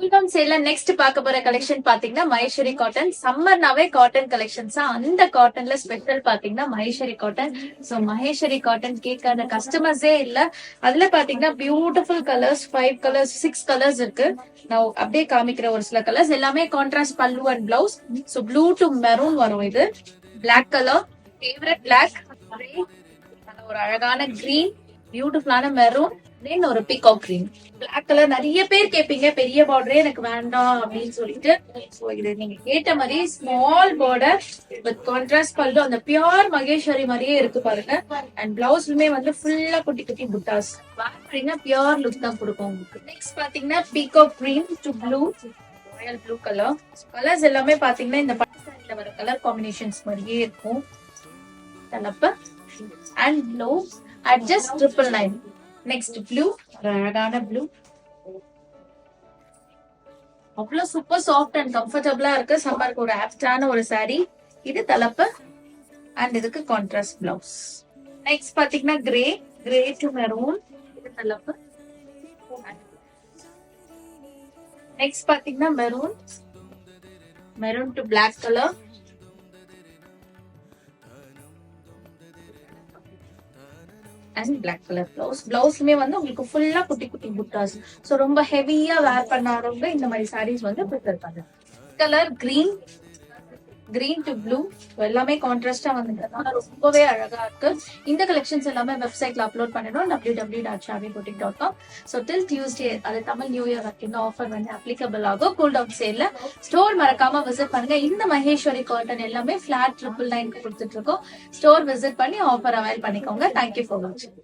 கூல்டம் சேல்ல next பார்க்க போற collection பாத்தீங்கன்னா மகேஸ்வரி காட்டன். சம்மர்னாவே காட்டன் கலெக்ஷன்ஸ் அந்த காட்டன்ல ஸ்பெஷல் பாத்தீங்கன்னா Maheswari cotton. So Maheswari cotton கேட்காத கஸ்டமர்ஸே இல்ல. அதுல பாத்தீங்கன்னா பியூட்டிஃபுல் கலர்ஸ் 5 கலர்ஸ் 6 கலர்ஸ் இருக்கு. நான் அப்படியே காமிக்கிற ஒரு சில கலர்ஸ் எல்லாமே கான்ட்ராஸ்ட் பல்லு and blouse. So blue to maroon வரும். இது பிளாக் கலர் ஃபேவரட் பிளாக், ஒரு அழகான கிரீன், பியூட்டிஃபுல்லான மெரூன், தென் ஒரு பீகாக் கிரீன். பிளாக் கலர் நிறைய பேர் கேட்பீங்க பெரிய பார்டரே எனக்கு வேண்டாம் அப்படின்னு சொல்லிட்டு. சோ இது நீங்க கேட்ட மாதிரி ஸ்மால் பார்டர் வித் கான்ட்ராஸ்ட் பல்லு, அந்த பியூர் மகேஸ்வரி மாதிரியே இருக்கு பாருங்க. அண்ட் பிளவுஸ்லுமே வந்து ஃபுல்லா குட்டி குட்டி புட்டாஸ். பாத்தீங்கன்னா பியூர் லுக் தான் கொடுக்கும் உங்களுக்கு. நெக்ஸ்ட் பாத்தீங்கன்னா peacock green to blue, Royal blue colour. Colours எல்லாமே பாத்தீங்கன்னா இந்த பட்டு சாரில வர கலர் காம்பினேஷன்ஸ் மாதிரியே இருக்கும். தலைப்பு and blue at just 999. Next blue, அழகான ப்ளூ. அவ்வளவு சூப்பர் சாஃப்ட் அண்ட் கம்ஃபர்டபுளா இருக்கு. சம்மருக்கு ஒரு ஆப்டான ஒரு சாரி. இது தலைப்பு அண்ட் இதுக்கு கான்ட்ராஸ்ட் பிளவுஸ். நெக்ஸ்ட் பாத்தீங்கன்னா கிரே டு மெரூன், இது தலைப்பு. நெக்ஸ்ட் பாத்தீங்கன்னா maroon to black colour. Black colour blouse. பிளவுஸ்லுமே வந்து உங்களுக்கு ஃபுல்லா குட்டி குட்டி புட்டாஸ். சோ ரொம்ப ஹெவியா வேர் பண்ணாதவங்க இந்த மாதிரி சாரீஸ் வந்து ப்ரிஃபர் பண்ணுங்க. கலர் கிரீன் டு ப்ளூ எல்லாமே கான்ட்ராஸ்டா வந்துக்கிறதுனால ரொம்பவே அழகா இருக்கு. இந்த கலெக்ஷன்ஸ் எல்லாமே வெப்சைட்ல அப்லோட் பண்ணிடும் www.shabiboutique.com. ஸோ டில் டியூஸ்டே, அது தமிழ் நியூ இயர் வரைக்கும் ஆஃபர் வந்து அப்ளிகபிள் ஆகும். கூல் டவுன் சேல்ல ஸ்டோர் மறக்காம விசிட் பண்ணுங்க. இந்த மகேஸ்வரி காட்டன் எல்லாமே ஃபிளாட் 999 கொடுத்துட்டு இருக்கோம். ஸ்டோர் விசிட் பண்ணி ஆஃபர் அவைல் பண்ணிக்கோங்க. தேங்க்யூ ஃபார் வாட்சிங்.